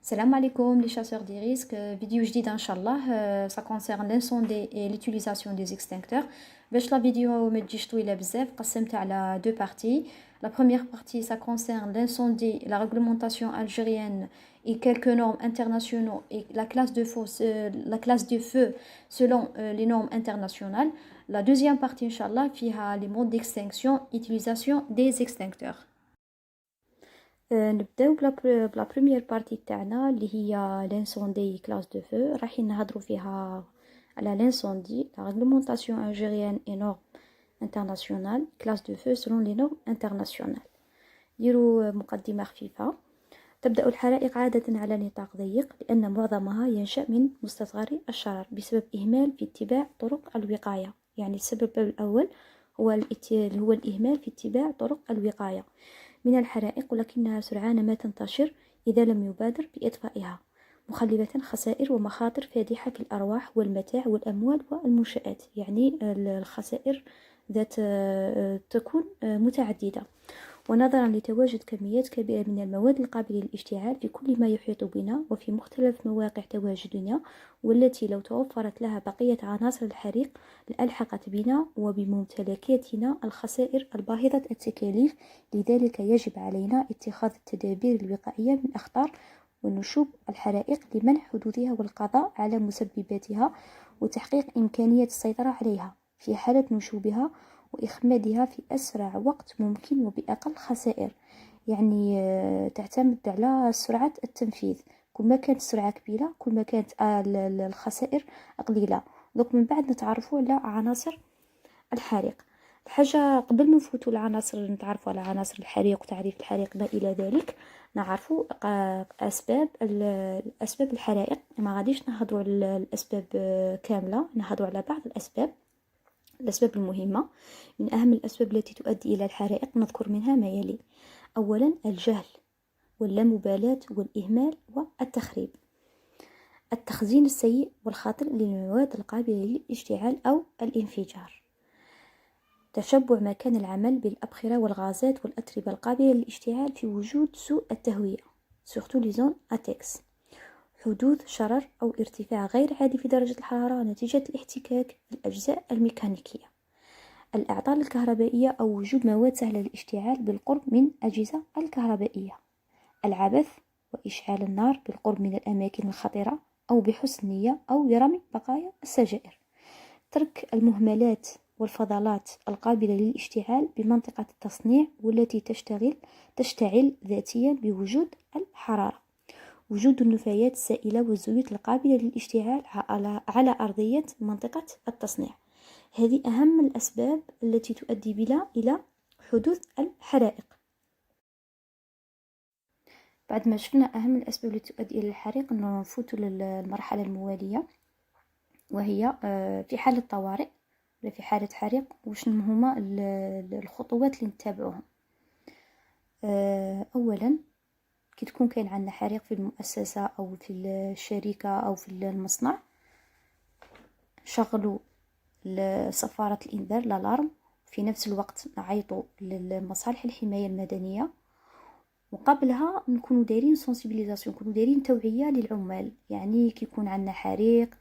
Salam alaikum les chasseurs des risques, vidéo جديدة إن شاء الله. Ça concerne l'incendie et l'utilisation des extincteurs. باش la vidéo ما تجيش طويلة بزاف قسمتها على deux parties. La première partie ça concerne l'incendie, la réglementation algérienne et quelques normes internationaux et la classe de feu selon les normes internationales. La deuxième partie إن شاء الله فيها les modes d'extinction, utilisation des extincteurs. نبداو بلا بروميير بارتي تاعنا اللي هي لانسوندي كلاس دو فو. رايحين نهضروا فيها على لانسوندي لا ريغلومونطاسيون الجيريان اي نورم انترناسيونال كلاس دو فو سلون لي نورم انترناسيونال. ديروا مقدمه خفيفه. تبدأ الحرائق عادة على نطاق ضيق لأن معظمها ينشأ من مستصغر الشرر بسبب إهمال في اتباع طرق الوقاية. يعني السبب الأول هو الإهمال في اتباع طرق الوقاية من الحرائق، ولكنها سرعان ما تنتشر إذا لم يبادر بإطفائها، مخلبة خسائر ومخاطر فادحة في الأرواح والمتاع والأموال والمنشآت. يعني الخسائر ذات تكون متعددة. ونظرا لتواجد كميات كبيرة من المواد القابلة للاشتعال في كل ما يحيط بنا وفي مختلف مواقع تواجدنا، والتي لو توفرت لها بقية عناصر الحريق لألحقت بنا وبممتلكاتنا الخسائر الباهظة التكاليف. لذلك يجب علينا اتخاذ التدابير الوقائية من أخطار ونشوب الحرائق لمنع حدوثها والقضاء على مسبباتها وتحقيق إمكانية السيطرة عليها في حالة نشوبها وإخمادها في أسرع وقت ممكن وبأقل خسائر. يعني تعتمد على سرعة التنفيذ، كل ما كانت السرعة كبيرة كل ما كانت الخسائر قليلة. دوك من بعد نتعرفوا على عناصر الحريق. الحاجة قبل ما نفوتوا العناصر نتعرفوا على عناصر الحريق وتعريف الحريق ما إلى ذلك، نعرفوا أسباب الحرائق. ما غاديش نهضروا على الأسباب كاملة، نهضروا على بعض الأسباب المهمة. من أهم الأسباب التي تؤدي إلى الحرائق نذكر منها ما يلي: أولا الجهل واللامبالاة والإهمال والتخريب، التخزين السيء والخاطئ للمواد القابلة للاشتعال أو الانفجار، تشبع مكان العمل بالأبخرة والغازات والأتربة القابلة للاشتعال في وجود سوء التهوية surtout les zones à texte، حدوث شرر أو ارتفاع غير عادي في درجة الحرارة نتيجة الاحتكاك بالأجزاء الميكانيكية، الأعطال الكهربائية أو وجود مواد سهلة للاشتعال بالقرب من أجهزة الكهربائية، العبث وإشعال النار بالقرب من الأماكن الخطرة أو بحسن نية أو برمي بقايا السجائر، ترك المهملات والفضلات القابلة للاشتعال بمنطقة التصنيع والتي تشتعل ذاتيا بوجود الحرارة، وجود النفايات السائلة والزيوت القابلة للاشتعال على أرضية منطقة التصنيع. هذه أهم الأسباب التي تؤدي بنا إلى حدوث الحرائق. بعد ما شفنا أهم الأسباب التي تؤدي إلى الحريق، نفوت للمرحلة الموالية، وهي في حالة طوارئ ولا في حالة حريق وشنو هما الخطوات اللي نتبعوها. أولا كي تكون كاين عندنا حريق في المؤسسة أو في الشركة أو في المصنع، شغلوا صفارة الإنذار لالارم، في نفس الوقت نعيطوا للمصالح الحماية المدنية، وقبلها نكونوا دايرين سنسيبيليزاسيون، نكونوا دايرين توعية للعمال. يعني كي يكون عندنا حريق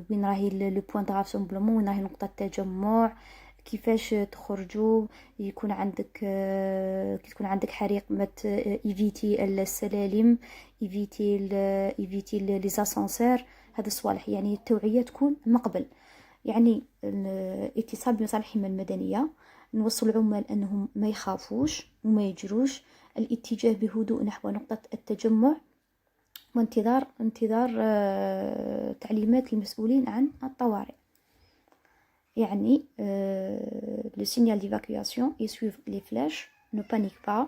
وين راهي لو بوين دو راسومبلومون، وين راهي نقطة التجمع، كيفاش تخرجوا. يكون عندك كي تكون عندك حريق ما ايفيتي السلالم، ايفيتي لي زاسانسير، هذا الصوالح. يعني التوعية تكون مقبل. يعني الاتصال بمصالح الحماية المدنية، نوصل العمال أنهم ما يخافوش وما يجروش، الاتجاه بهدوء نحو نقطة التجمع، وانتظار تعليمات المسؤولين عن الطوارئ. يعني le signal d'évacuation et suivre les flèches, ne panique pas,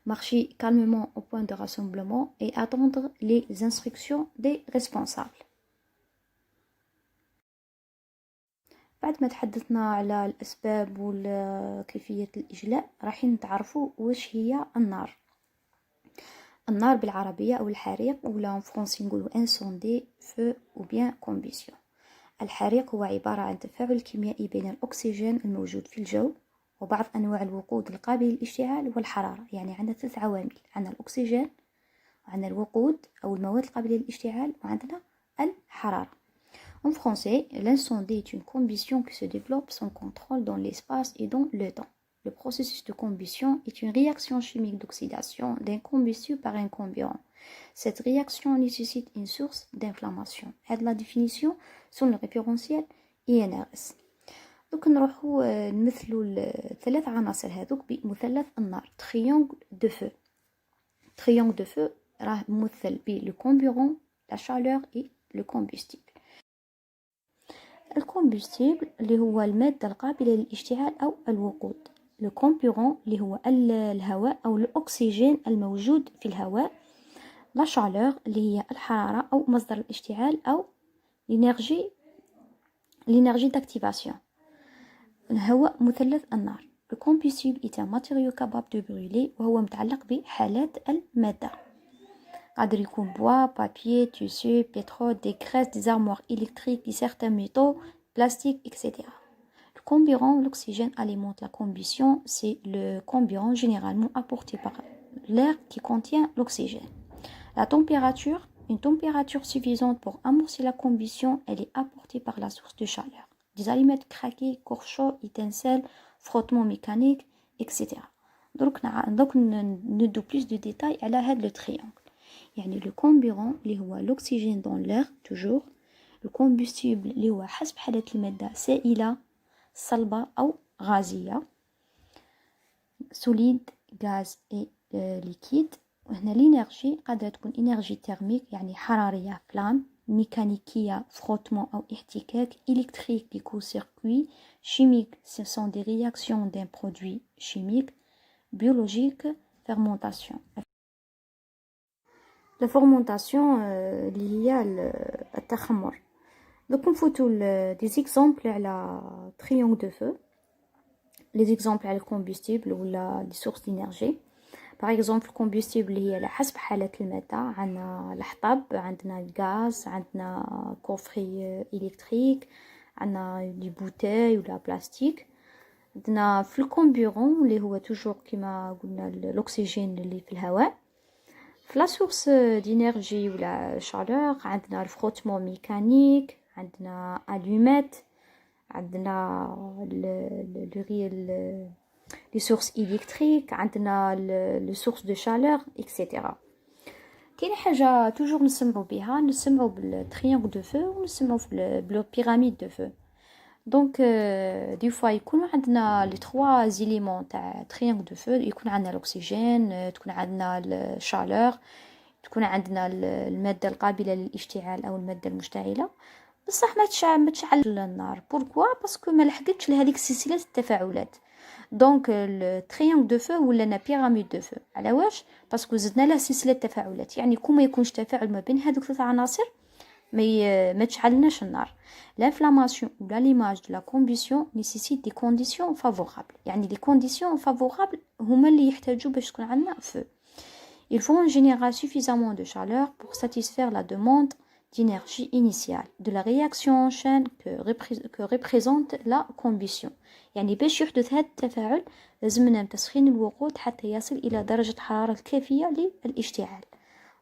marcher calmement au point de rassemblement et attendre les instructions des responsables. بعد ما تحدثنا على الأسباب وكيفية الإجلاء، راح نتعرفوا وش هي النار. النار بالعربية أو الحريق، ولا فرنسي نقولوا انسوندي فو أو بيان كومبيسيون. الحريق هو عبارة عن تفاعل كيميائي بين الأكسجين الموجود في الجو وبعض أنواع الوقود القابلة للاشتعال والحرارة. يعني عندنا 3 عوامل: عندنا الأكسجين، عندنا الوقود أو المواد القابلة للاشتعال وعندنا الحرارة. En français, l'incendie est une combustion qui se développe sans contrôle dans l'espace et dans le temps. Le processus de combustion est une réaction chimique d'oxydation d'un combustible par un comburant. Cette réaction nécessite une source d'inflammation. هذه la définition sur le référentiel INRS. دوك نروحوا نمثلوا الثلاث عناصر هذوك بمثلث النار triangle de feu. Triangle de feu راه ممثل ب le comburant, la chaleur et le combustible. الكومبوستيبل اللي هو المادة القابلة للاشتعال أو الوقود. الكومبورون اللي هو الهواء أو الأكسجين الموجود في الهواء. لا شالور اللي هي الحرارة أو مصدر الاشتعال أو l'énergie d'activation. الهواء مثلث النار. الكومبوستيبل est un matériau capable de brûler وهو متعلق بحالات المادة. قادر يكون bois, papier, tissu, pétrole, des graisses, des armoires électriques, de certains métaux, plastiques, etc. Le carburant, l'oxygène alimente la combustion. C'est le carburant généralement apporté par l'air qui contient l'oxygène. La température, une température suffisante pour amorcer la combustion, elle est apportée par la source de chaleur. Des allumettes craquées, corps chauds, étincelles, frottement mécanique, etc. Donc, nous donne plus de détails à la le triangle. يعني le carburant اللي هو l'oxygène dans l'air toujours. le combustible اللي هو حسب حالة المادة سائلة صلبة أو غازية solide gaz et liquide. وهنا l'énergie قادرة تكون énergie thermique يعني حرارية flamme, mécanique frottement أو احتكاك, électrique des courts-circuits, chimique ce sont des réactions d'un produit chimique, biologique fermentation. La fermentation اللي هي التخمر. Donc نفوتوا des exemples على triangle de feu. Les exemples على الكومبوستيبل ولا les sources d'énergie. Par exemple الكومبوستيبل اللي هي على حسب حالة المادة. عندنا الحطب, عندنا الغاز, عندنا كوفري إلكتريك, عندنا دي بوتاي ولا بلاستيك. عندنا في الكومبورون اللي هو توجور كما قلنا الأكسجين اللي في الهواء. في لا سورس دينيرجي ولا شالور عندنا الفروتمون ميكانيك, عندنا الومات, عندنا لي سورس إلكتريك, عندنا لي سورس دو شالور اكسيتيرا. كاين حاجه توجور نسمعوا بها, نسمعوا بالتريانغل دو فو ونسمعوا بلو بيراميد دو فو. دونك دي فوا يكونوا عندنا لي 3 زيليمون تاع تريانغل دو فو, يكون عندنا الاكسجين, تكون عندنا الشالور, تكون عندنا الماده القابله للاشتعال او الماده المشتعله. بصح ما تشعل النار. بوركوا باسكو ما لحقتش لهذيك سلسله التفاعلات. دونك التريانغل دو فو ولنا بيراميد دو فو. على واش؟ باسكو زدنا له سلسله تفاعلات, يعني كون ما يكونش تفاعل ما بين هذوك 3 عناصر ما تشعلناش النار. l'inflammation ou l'allumage de la combustion nécessite des conditions favorables. يعني les conditions favorables هما اللي يحتاجوا باش تكون عندنا feu. Il faut en général suffisamment de chaleur pour satisfaire la demande d'énergie initiale de la réaction en chaîne que représente la combustion. يعني باش يحدث هذا التفاعل لازمنا تسخين الوقود حتى يصل إلى درجة حرارة الكافية للاشتعال.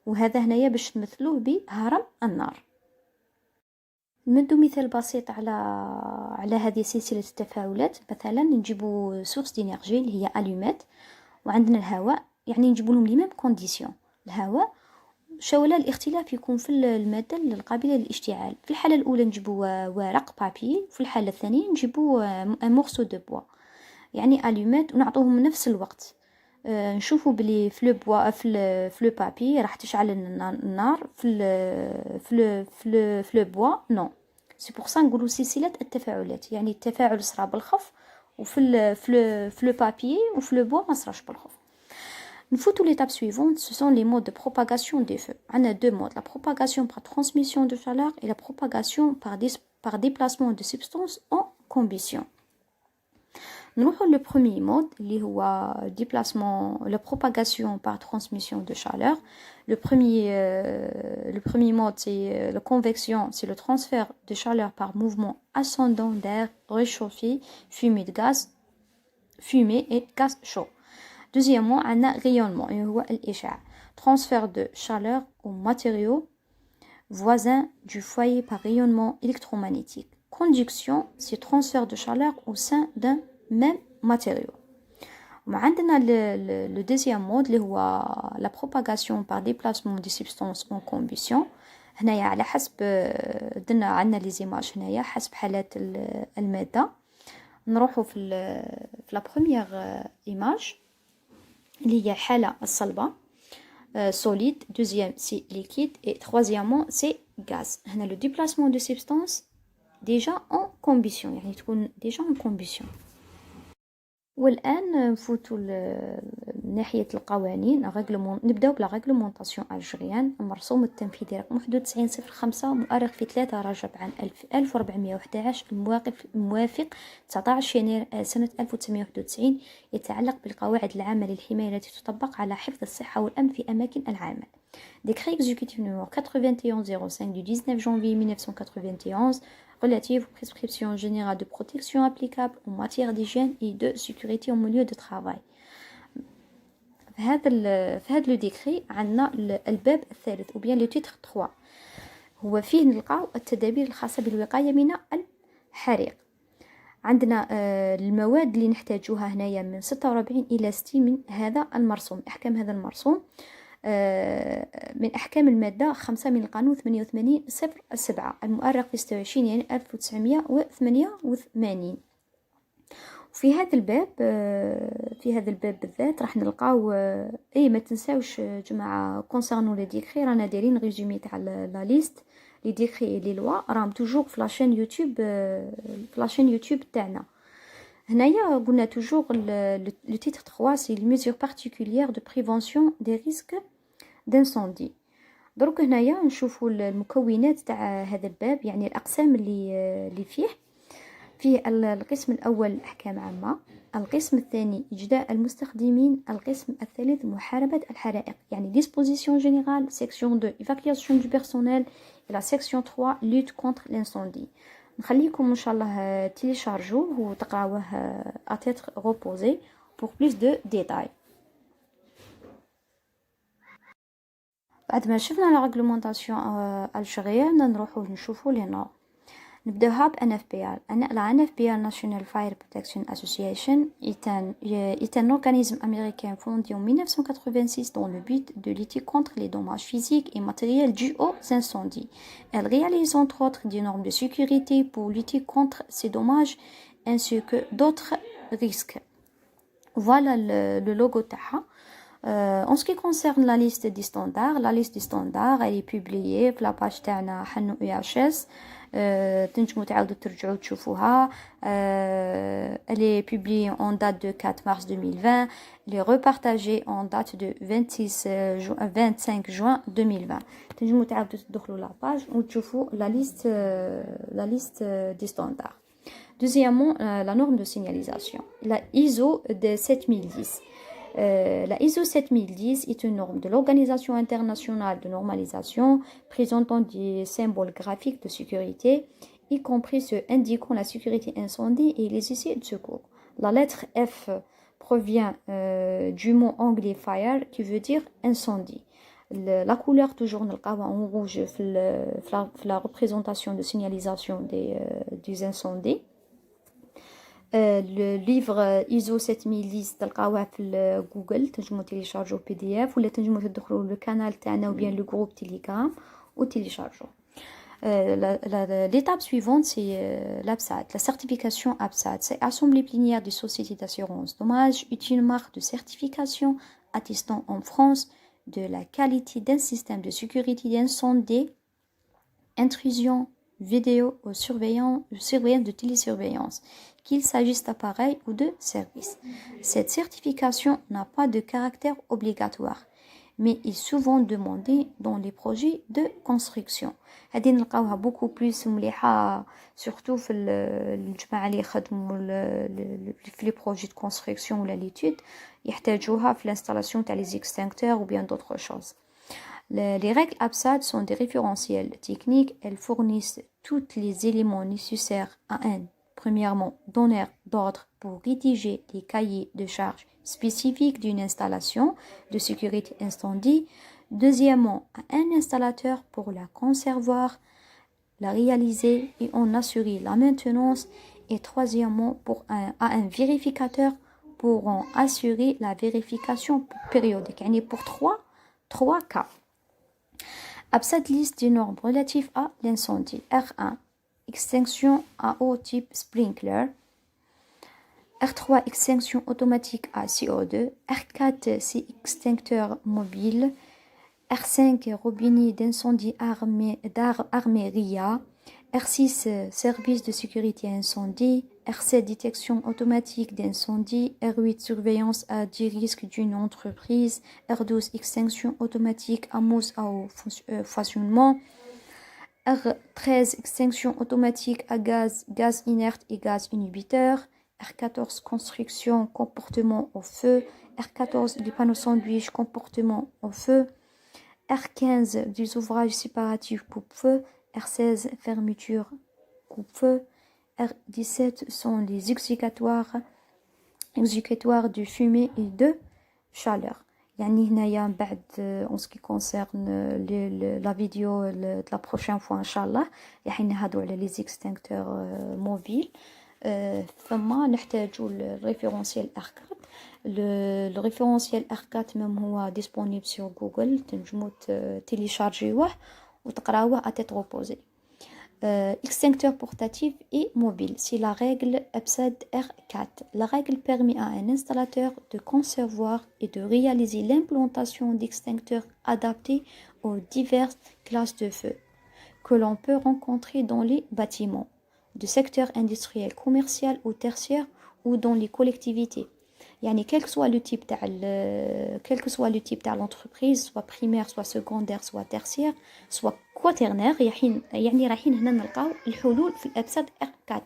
وهذا هنايا باش نمثلوه بهرم النار. نمدو مثال بسيط على هذه سلسلة التفاعلات. مثلا نجيبو سورس دينيرجي اللي هي ألومات, وعندنا الهواء, يعني نجيبو لهم لي ميم كونديسيون. الهواء شولا الاختلاف يكون في المادة القابلة للاشتعال. في الحالة الأولى نجيبو ورق بابي, في الحالة الثانية نجيبو مورسو دو بوا يعني ألومات, ونعطوهم نفس الوقت. نشوفوا بلي في لو بوا في لو بابي راح تشعل النار, في لو بوا نو. سي بور سا نقولوا سلسله التفاعلات, يعني التفاعل صرا بالخف, وفي لو بابي وفي لو بوا ما صراش بالخف. نفوتوا l'étape suivante, ce sont les modes de propagation des feux. On a deux modes, la propagation par transmission de chaleur et la propagation par déplacement de substances en combustion. نروحوا le premier mode اللي هو déplacement, la propagation par transmission de chaleur. Le premier mode c'est la convection, c'est le transfert de chaleur par mouvement ascendant d'air réchauffé, fumée et gaz chaud. Deuxièmement, on a rayonnement, هو الإشعاع. transfert de chaleur aux matériaux voisins du foyer par rayonnement électromagnétique. Conduction, c'est transfert de chaleur au sein d'un même matériau. وعندنا le deuxième mode اللي هو la propagation par déplacement des substances en combustion. هنايا على حسب درنا عندنا لي زيماج هنايا حسب حالات المادة. نروحوا في la première image اللي هي حالة الصلبة solide, deuxième c'est liquide et troisièmement c'est gaz. هنا le déplacement de substance déjà en combustion يعني تكون déjà en combustion. والآن نفوتوا ناحية القوانين. نبداو بلا ريغلومونطاسيون الجيريان. المرسوم التنفيذي رقم 9105 مؤرخ في 3 رجب عام 1411 الموافق 19 يناير سنة 1991 يتعلق بالقواعد العامة للحماية التي تطبق على حفظ الصحة والأمن في أماكن العمل. Décret exécutif numéro 9105 du 19 janvier 1991 relative aux prescriptions générales de protection applicables en matière d'hygiène et de sécurité au milieu de travail. في هذا لو ديكري عندنا الباب الثالث ou bien le titre 3 هو فيه نلقاو التدابير الخاصة بالوقاية من الحريق. عندنا المواد اللي نحتاجوها هنايا من 46 إلى 60 من هذا المرسوم. أحكام هذا المرسوم من أحكام المادة 5 من القانون 88/07 المؤرخ في 26 يناير 1988. في هذا الباب بالذات راح نلقاو ما تنساوش جماعة كونسيرنو لي ديكري رانا دايرين ريزومي تاع لا ليست لي ديكري لي لوا راهم توجور في لاشين يوتيوب تاعنا. هنايا قلنا توجور le titre 3 c'est les mesures particulières de prévention des risques d'incendie. دروك هنايا نشوفوا المكونات تاع هذا الباب يعني الأقسام اللي فيه القسم الأول أحكام عامة، القسم الثاني إجداء المستخدمين، القسم الثالث محاربة الحرائق يعني disposition générale, section 2 évacuation du personnel et la section 3 lutte contre l'incendie. نخليكم إن شاء الله تيليشارجوه وتقراوه à tête reposée pour plus de détails. بعد ما شفنا لا ريغلومونطاسيون الجيريان نروحو نشوفو لي نورم. نبداوها ب NFPA. La NFPA National Fire Protection Association est un organisme américain fondé en 1986 dans le but de lutter contre les dommages physiques et matériels dus aux incendies. Elle réalise entre autres des normes de sécurité pour lutter contre ces dommages ainsi que d'autres risques. Voilà le logo تاعها. En ce qui concerne la liste des standards, elle est publiée في la page تاعنا حنو UHS. تنجموا تعاودوا ترجعوا تشوفوها. Elle est publiée en date de 4 mars 2020. Elle est repartagée en date de 25 juin 2020. تنجموا تعاودوا تدخلوا لا باج وتشوفوا la liste des standards. Deuxièmement, la norme de signalisation, la ISO de 7010. La ISO 7010 est une norme de l'Organisation internationale de normalisation présentant des symboles graphiques de sécurité, y compris ceux indiquant la sécurité incendie et les essais de secours. La lettre F provient du mot anglais fire qui veut dire incendie. La couleur toujours en rouge la représentation de signalisation des incendies. Le livre ISO 7010 تلقاوه في جوجل تنجموا تيليشارجو PDF ولا تنجموا تدخلوا للقناه تاعنا ou bien le groupe Telegram ou télécharger. L'étape suivante c'est l'APSAT, la certification APSAT, c'est Assemblée plénière des sociétés d'assurance dommage, est une marque de certification attestant en France de la qualité d'un système de sécurité d'incendie, intrusion, vidéo ou surveillance de télésurveillance, qu'il s'agisse d'appareils ou de services. Cette certification n'a pas de caractère obligatoire, mais est souvent demandée dans les projets de construction. هذه نلقاوها beaucoup plus مليحة surtout في الجماعة اللي يخدموا في les projets de construction ولا l'étude يحتاجوها في l'installation تاع les extincteurs ou bien d'autres choses. Les règles APSAT sont des référentiels techniques. Elles fournissent tous les éléments nécessaires à un, premièrement, donneur d'ordre pour rédiger les cahiers de charges spécifique d'une installation de sécurité incendie. Deuxièmement, à un installateur pour la concevoir, la réaliser et en assurer la maintenance. Et troisièmement, à un vérificateur pour en assurer la vérification périodique. Yani pour trois cas. Abside liste des normes relatives à l'incendie. R1, extinction à eau type sprinkler. R3, extinction automatique à CO2. R4, c'est extincteur mobile. R5, robinet d'incendie armé RIA. R6, service de sécurité incendie. R7, détection automatique d'incendie. R8, surveillance des risques d'une entreprise. R12, extinction automatique à mousse à eau foisonnement. R13, extinction automatique à gaz inerte et gaz inhibiteur. R14, construction, comportement au feu. R14, les panneaux sandwich, comportement au feu. R15, des ouvrages séparatifs coupe-feu. R16, fermeture coupe-feu. R17 sont les exécutoires de fumée et de chaleur. يعني هنايا بعد en ce qui concerne la vidéo de la prochaine fois inchallah راح نهضروا على les extincteurs mobiles. ثم نحتاجوا الريفيرونسيال R4. le référentiel R4 même هو disponible sur Google, تنجموا téléchargeuه وتقراوه à tête reposée. Extincteur portatif et mobile, c'est la règle EBSAD R4. La règle permet à un installateur de concevoir et de réaliser l'implantation d'extincteurs adaptés aux diverses classes de feu que l'on peut rencontrer dans les bâtiments, de secteur industriel, commercial ou tertiaire ou dans les collectivités. يعني quel que soit le type de l'entreprise, soit primaire, soit secondaire, soit tertiaire, soit quaternaire, يعني رايحين هنا نلقاو الحلول في الابساد R4.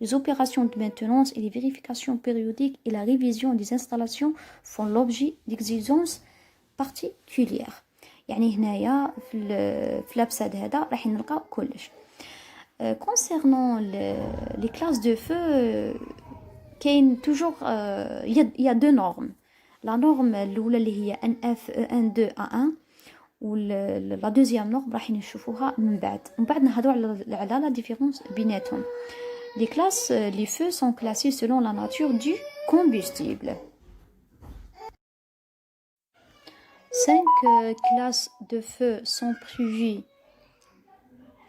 Les opérations de maintenance et les vérifications périodiques et la révision des installations font l'objet d'exigences particulières. يعني هنايا في الابساد هذا راح نلقاو كلش. Concernant les classes de feu, toujours il y a deux normes. La norme الاولى اللي هي NF E12A1 ولا deuxième norme راح نشوفوها من بعد نهضروا على la différence بيناتهم. Les feux sont classés selon la nature du combustible. 5 classes de feu sont prévues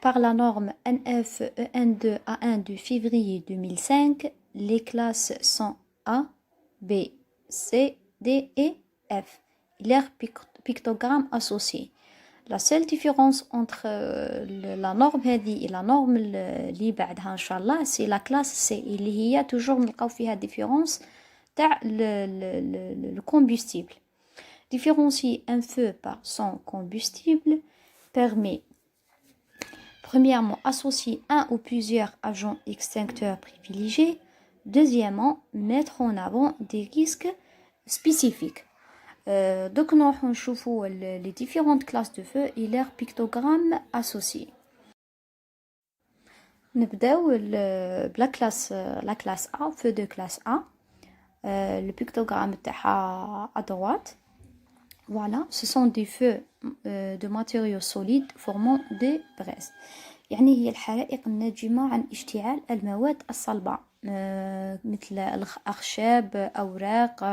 par la norme NF EN2A1 de février 2005. Les classes sont A, B, C, D et F. Leur pictogramme associé. La seule différence entre la norme هذه et la norme اللي بعدها إن شاء الله c'est la classe C اللي هي toujours نلقاو فيها différence تاع le combustible. Différencier un feu par son combustible permet premièrement associer un ou plusieurs agents extincteurs privilégiés. Deuxièmement, mettre en avant des risques spécifiques. Donc nous نشوفوا les différentes classes de feu et leurs pictogrammes associés. نبداو la classe A, feu de classe A. Le pictogramme تاعها à droite. Voilà, ce sont des feux de matériaux solides formant des braises. يعني هي الحرائق الناجمة عن اشتعال المواد الصلبة مثل الأخشاب، أوراق،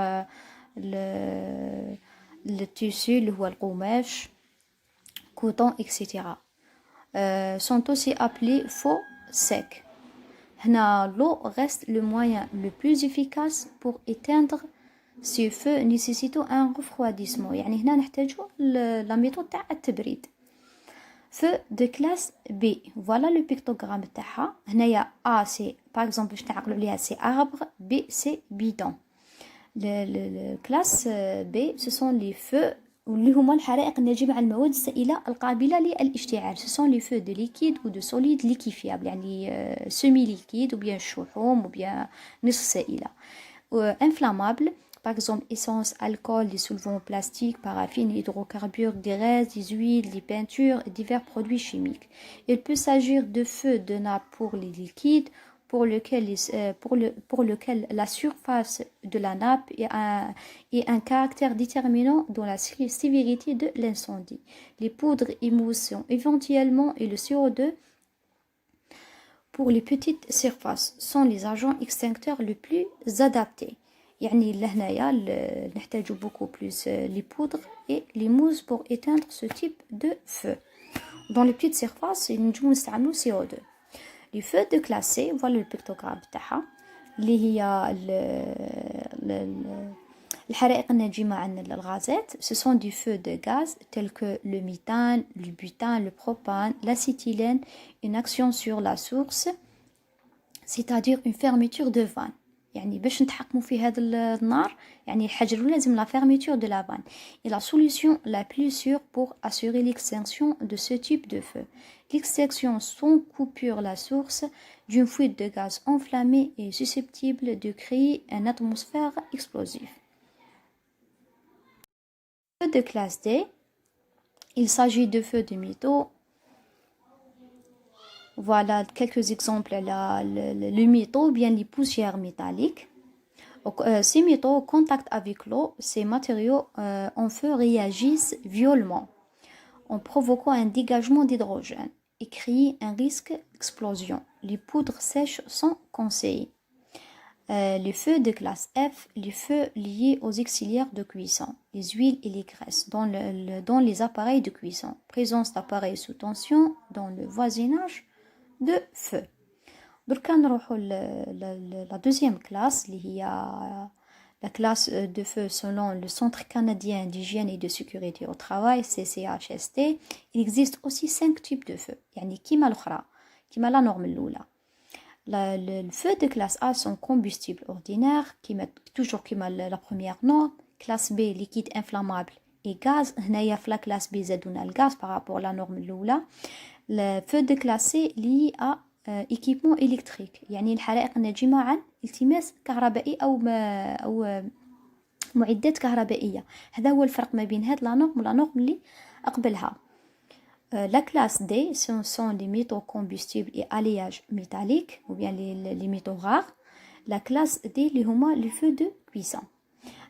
التيسو اللي هو القماش، coton, etc. Sont aussi appelés feux secs. هنا l'eau reste le moyen le plus efficace pour éteindre ces feux nécessitant un refroidissement. يعني هنا نحتاجو la méthode تاع التبريد. Feu de classe B. Voilà le pictogramme تاعها. هنايا A c'est par exemple باش نعقلوا عليها c'est arbre, B c'est bidon. Le classe B ce sont les feux واللي هما الحرائق الناجمة عن المواد السائلة القابلة للاشتعال. Ce sont les feux de liquide ou de solide liquéfiable يعني semi liquide ou bien شحوم ou bien نصف سائلة. Inflammable. Par exemple, essence, alcool, des solvants plastiques, paraffine, hydrocarbures, des restes, des huiles, des peintures et divers produits chimiques. Il peut s'agir de feux de nappe pour les liquides, pour lequel la surface de la nappe est un caractère déterminant dans la sévérité de l'incendie. Les poudres émulsions éventuellement et le CO2 pour les petites surfaces sont les agents extincteurs les plus adaptés. يعني لهنايا نحتاجو beaucoup plus les poudres et les mousses pour éteindre ce type de feu. Dans les petites surfaces, نجمو نستعملو CO2. Les feux de classe C, voilà le pictogramme تاعها اللي هي الحرائق الناجمة عن الغازات. Ce sont des feux de gaz tels que le méthane, le butane, le propane, l'acétylène, une action sur la source, c'est-à-dire une fermeture de vanne. يعني باش نتحكموا في هذا النار يعني الحاجة الأولى لازم la fermeture de la vanne. Et la solution la plus sûre pour assurer l'extinction de ce type de feu. L'extinction sans coupure la source d'une fuite de gaz enflammé est susceptible de créer une atmosphère explosive. Feu de classe D, il s'agit de feux de métaux. Voilà quelques exemples, le métaux ou bien les poussières métalliques. Ces métaux, au contact avec l'eau, ces matériaux en feu réagissent violemment en provoquant un dégagement d'hydrogène et créent un risque d'explosion. Les poudres sèches sont conseillées. Les feux de classe F, les feux liés aux auxiliaires de cuisson, les huiles et les graisses dans les appareils de cuisson. Présence d'appareils sous tension dans le voisinage de feu. Donc, la deuxième classe, la classe de feu selon le Centre canadien d'hygiène et de sécurité au travail, CCHST. Il existe aussi 5 types de feux. يعني كيما الأخرى كيما la norme الأولى. Le feu de classe A sont combustibles ordinaires, toujours comme la première norme. Classe B, liquide inflammable et gaz. هنايا في la classe B زادونا الغاز par rapport à la norme الأولى. Le feu de classe C lié à équipement électrique. يعني الحرائق الناجمة عن التماس كهربائي أو معدات كهربائية. هذا هو الفرق ما بين هاد لا نورم ولا نورم اللي أقبلها. La classe D, ce sont les métaux combustibles et alliages métalliques, ou bien les métaux rares. La classe D, les feux de cuisson.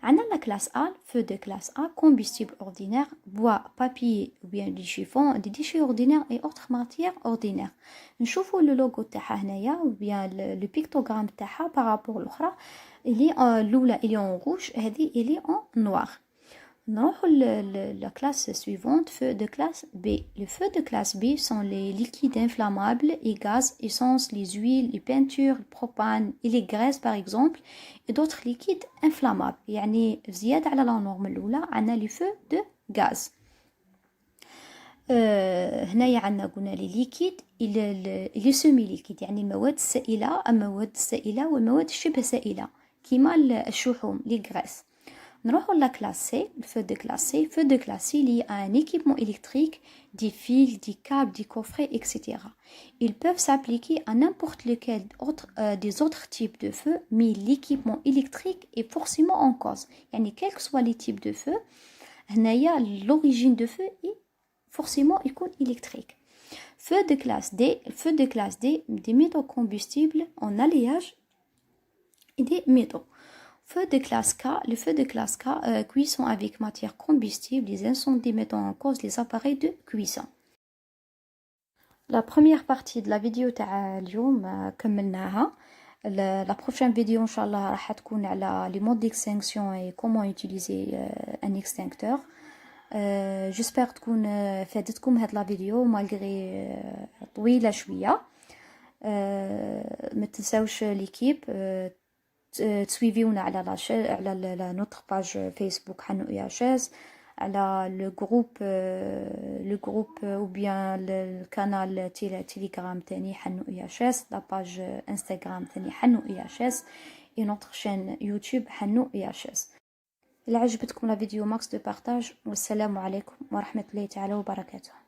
عندنا la classe A, feu de classe A, combustible ordinaire, bois, papier, ou bien du chiffon, des déchets ordinaires et autres matières ordinaires. نشوفوا le logo تاعها هنايا, ou bien le pictogramme تاعها par rapport à l'autre. الأولى il est en rouge, هذه il est en noir. نروح la classe suivante, feu de classe B. Les feux de classe B sont les liquides inflammables et gaz, essence, les huiles, les peintures, le propane et les graisses par exemple, et d'autres liquides inflammables. يعني زيادة على la norme الأولى عندنا les feux de gaz. هنايا عندنا قلنا لي ليكيد اللي سيمي ليكيد يعني المواد السائلة، المواد السائلة والمواد الشبه سائلة كيما الشحوم les graisses. نروحوا la classe C, le feu de classe C. Feu de classe C lié à un équipement électrique, des fils, des câbles, des coffrets, etc. Ils peuvent s'appliquer à n'importe lequel des autres types de feux, mais l'équipement électrique est forcément en cause. يعني quels que soient les types de feux, هنايا l'origine de feu est forcément électrique. Feu de classe D, des métaux combustibles en alliage et des métaux. Feu de classe K, le feu de classe K, cuisson avec matière combustible, les incendies mettant en cause les appareils de cuisson. La première partie de la vidéo تاع اليوم كملناها. La prochaine vidéo إن شاء الله راح تكون على les modes d'extinction et comment utiliser un extincteur. J'espère تكون فادتكم هاد la vidéo malgré طويلة شوية. ما تنساوش ليكيب تسويفيونا على notre page Facebook حنو IHS, على le groupe ou bien le canal Telegram تاني حنو IHS, la page Instagram تاني حنو IHS et notre chaîne YouTube حنو IHS. إلا عجبتكم la vidéo max de partage والسلام عليكم ورحمة الله تعالى وبركاته.